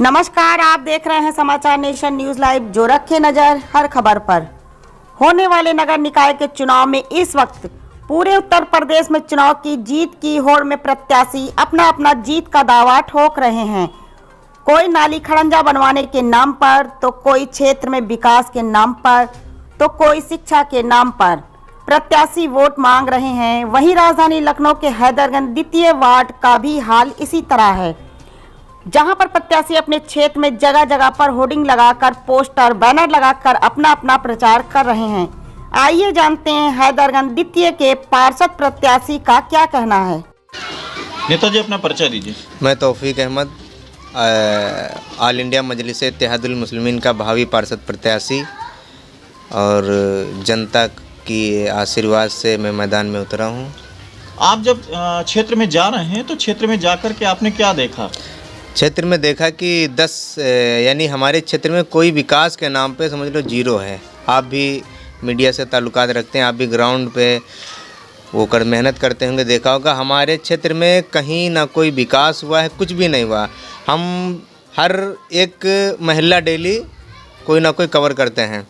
नमस्कार, आप देख रहे हैं समाचार नेशन न्यूज लाइव, जो रखे नजर हर खबर पर। होने वाले नगर निकाय के चुनाव में इस वक्त पूरे उत्तर प्रदेश में चुनाव की जीत की होड़ में प्रत्याशी अपना अपना जीत का दावा ठोक रहे हैं। कोई नाली खड़ंजा बनवाने के नाम पर, तो कोई क्षेत्र में विकास के नाम पर, तो कोई शिक्षा के नाम पर प्रत्याशी वोट मांग रहे हैं। वहीं राजधानी लखनऊ के हैदरगंज द्वितीय वार्ड का भी हाल इसी तरह है, जहां पर प्रत्याशी अपने क्षेत्र में जगह जगह पर होर्डिंग लगाकर, पोस्टर बैनर लगाकर अपना अपना प्रचार कर रहे हैं। आइए जानते हैं हैदरगंज द्वितीय के पार्षद प्रत्याशी का क्या कहना है। नेताजी, अपना परिचय दीजिए। मैं तौफीक अहमद, ऑल इंडिया मजलिस इत्तेहादुल मुस्लिमीन का भावी पार्षद प्रत्याशी, और जनता की आशीर्वाद से मैं मैदान में उतरा हूँ। आप जब क्षेत्र में जा रहे हैं तो क्षेत्र में जाकर के आपने क्या देखा? क्षेत्र में देखा कि 10 यानी हमारे क्षेत्र में कोई विकास के नाम पे समझ लो जीरो है। आप भी मीडिया से ताल्लुकात रखते हैं, आप भी ग्राउंड पे मेहनत करते होंगे, देखा होगा हमारे क्षेत्र में कहीं ना कोई विकास हुआ है, कुछ भी नहीं हुआ। हम हर एक महल्ला डेली कोई ना कोई कवर करते हैं।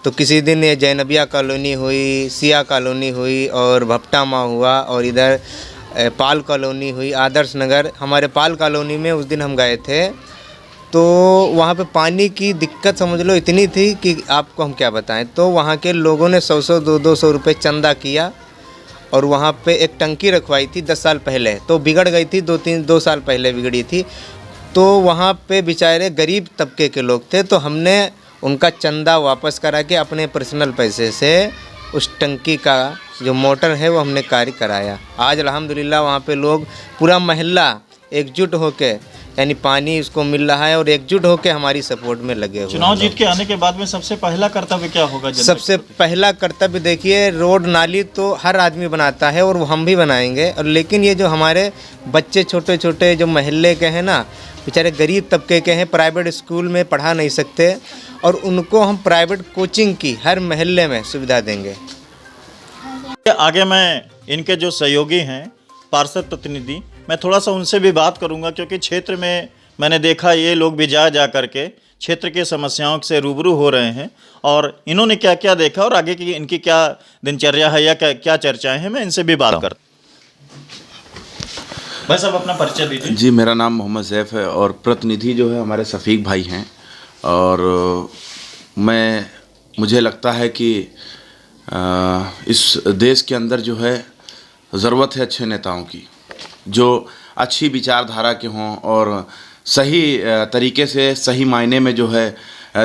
तो किसी दिन ये जैनबिया कॉलोनी हुई, सिया कॉलोनी हुई, और भपटामा हुआ, और इधर पाल कॉलोनी हुई, आदर्श नगर। हमारे पाल कॉलोनी में उस दिन हम गए थे तो वहाँ पे पानी की दिक्कत समझ लो इतनी थी कि आपको हम क्या बताएं। तो वहाँ के लोगों ने 100-100 200 रुपये चंदा किया, और वहाँ पे एक टंकी रखवाई थी 10 साल पहले, तो बिगड़ गई थी, 2 साल पहले बिगड़ी थी। तो वहाँ पे बेचारे गरीब तबके के लोग थे, तो हमने उनका चंदा वापस करा के अपने पर्सनल पैसे से उस टंकी का जो मोटर है वो हमने कार्य कराया। आज अल्हम्दुलिल्लाह वहाँ पे लोग, पूरा महल्ला एकजुट होके, यानी पानी उसको मिल रहा है, और एकजुट होके हमारी सपोर्ट में लगे हुए। चुनाव जीत के आने के बाद में सबसे पहला कर्तव्य क्या होगा? सबसे पहला कर्तव्य देखिए, रोड नाली तो हर आदमी बनाता है और वो हम भी बनाएंगे, और लेकिन ये जो हमारे बच्चे छोटे छोटे जो महल्ले के हैं ना, बेचारे गरीब तबके के हैं, प्राइवेट स्कूल में पढ़ा नहीं सकते, और उनको हम प्राइवेट कोचिंग की हर महल्ले में सुविधा देंगे। आगे मैं इनके जो सहयोगी हैं पार्षद प्रतिनिधि, मैं थोड़ा सा उनसे भी बात करूंगा, क्योंकि क्षेत्र में मैंने देखा ये लोग भी जा करके क्षेत्र की समस्याओं से रूबरू हो रहे हैं, और इन्होंने क्या क्या देखा और आगे की इनकी क्या दिनचर्या है या क्या चर्चाएं हैं, मैं इनसे भी बात करता हूं। बस अब अपना परिचय दीजिए। जी, मेरा नाम मोहम्मद ज़ैफ़ है, और प्रतिनिधि जो है हमारे शफीक भाई हैं। और मुझे लगता है कि इस देश के अंदर जो है ज़रूरत है अच्छे नेताओं की, जो अच्छी विचारधारा के हों और सही तरीके से, सही मायने में जो है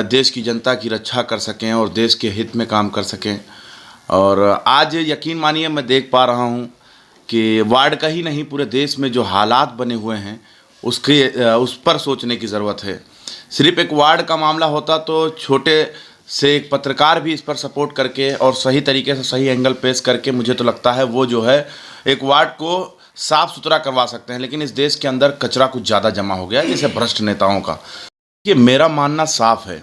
देश की जनता की रक्षा कर सकें और देश के हित में काम कर सकें। और आज यकीन मानिए, मैं देख पा रहा हूँ कि वार्ड का ही नहीं, पूरे देश में जो हालात बने हुए हैं उस पर सोचने की ज़रूरत है। सिर्फ एक वार्ड का मामला होता तो छोटे से एक पत्रकार भी इस पर सपोर्ट करके और सही तरीके से सही एंगल पेश करके, मुझे तो लगता है वो जो है एक वार्ड को साफ़ सुथरा करवा सकते हैं। लेकिन इस देश के अंदर कचरा कुछ ज़्यादा जमा हो गया है, जैसे भ्रष्ट नेताओं का। ये मेरा मानना साफ है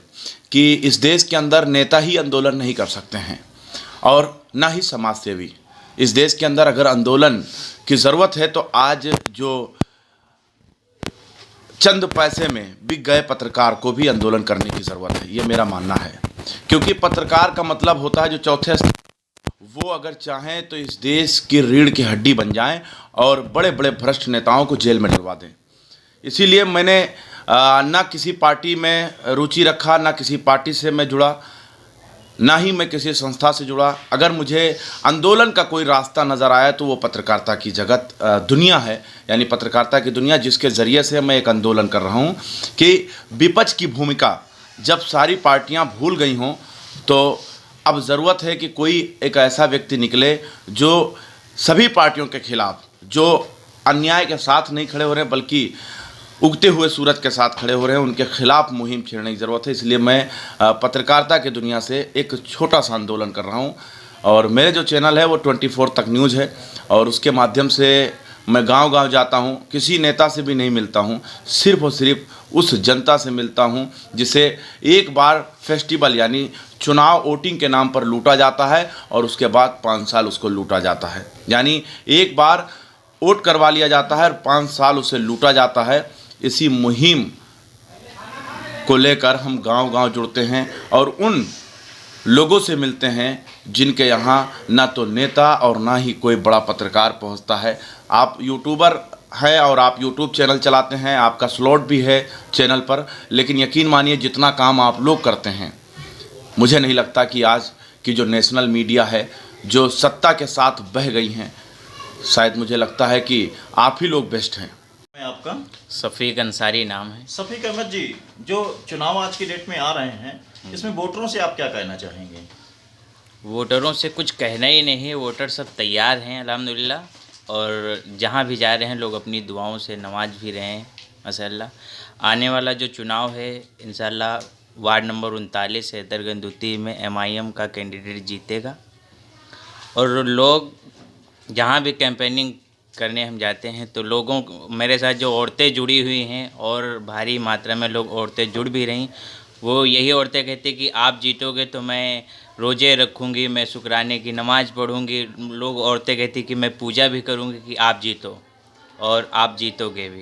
कि इस देश के अंदर नेता ही आंदोलन नहीं कर सकते हैं, और ना ही समाज सेवी। इस देश के अंदर अगर आंदोलन की ज़रूरत है तो आज जो चंद पैसे में बिक गए पत्रकार को भी आंदोलन करने की ज़रूरत है, ये मेरा मानना है। क्योंकि पत्रकार का मतलब होता है जो चौथे स्तर, वो अगर चाहें तो इस देश की रीढ़ की हड्डी बन जाएं और बड़े बड़े भ्रष्ट नेताओं को जेल में डलवा दें। इसीलिए मैंने ना किसी पार्टी में रुचि रखा, ना किसी पार्टी से मैं जुड़ा, ना ही मैं किसी संस्था से जुड़ा। अगर मुझे आंदोलन का कोई रास्ता नज़र आया तो वो पत्रकारिता की जगत दुनिया है, यानी पत्रकारिता की दुनिया, जिसके ज़रिए से मैं एक आंदोलन कर रहा हूँ कि विपक्ष की भूमिका जब सारी पार्टियां भूल गई हों, तो अब ज़रूरत है कि कोई एक ऐसा व्यक्ति निकले जो सभी पार्टियों के खिलाफ, जो अन्याय के साथ नहीं खड़े हो रहे हैं बल्कि उगते हुए सूरज के साथ खड़े हो रहे हैं, उनके खिलाफ मुहिम छेड़ने की ज़रूरत है। इसलिए मैं पत्रकारिता की दुनिया से एक छोटा सा आंदोलन कर रहा हूं, और मेरे जो चैनल है वो 24 तक न्यूज़ है, और उसके माध्यम से मैं गांव-गांव जाता हूं, किसी नेता से भी नहीं मिलता हूं, सिर्फ और सिर्फ उस जनता से मिलता हूं जिसे एक बार फेस्टिवल यानी चुनाव वोटिंग के नाम पर लूटा जाता है, और उसके बाद 5 साल उसको लूटा जाता है। यानी एक बार वोट करवा लिया जाता है और 5 साल उसे लूटा जाता है। इसी मुहिम को लेकर हम गांव-गांव जुड़ते हैं और उन लोगों से मिलते हैं जिनके यहाँ ना तो नेता और ना ही कोई बड़ा पत्रकार पहुँचता है। आप यूट्यूबर हैं और आप यूट्यूब चैनल चलाते हैं, आपका स्लॉट भी है चैनल पर, लेकिन यकीन मानिए जितना काम आप लोग करते हैं, मुझे नहीं लगता कि आज की जो नेशनल मीडिया है जो सत्ता के साथ बह गई हैं, शायद मुझे लगता है कि आप ही लोग बेस्ट हैं। मैं आपका सफ़ीक अंसारी नाम है। सफ़ीक अहमद जी, जो चुनाव आज की डेट में आ रहे हैं, इसमें वोटरों से आप क्या कहना चाहेंगे? वोटरों से कुछ कहना ही नहीं है, वोटर सब तैयार हैं अल्हम्दुलिल्लाह, और जहाँ भी जा रहे हैं लोग अपनी दुआओं से नवाज भी रहे हैं माशाअल्लाह। आने वाला जो चुनाव है इंशाअल्लाह वार्ड नंबर 39 है दरगंदुती में MIM का कैंडिडेट जीतेगा, और लोग जहाँ भी कैंपेनिंग करने हम जाते हैं तो लोगों मेरे साथ जो औरतें जुड़ी हुई हैं और भारी मात्रा में लोग औरतें जुड़ भी रहीं, वो यही औरतें कहती कि आप जीतोगे तो मैं रोज़े रखूँगी, मैं शुक्राने की नमाज़ पढ़ूँगी। लोग औरतें कहती कि मैं पूजा भी करूँगी कि आप जीतो, और आप जीतोगे भी।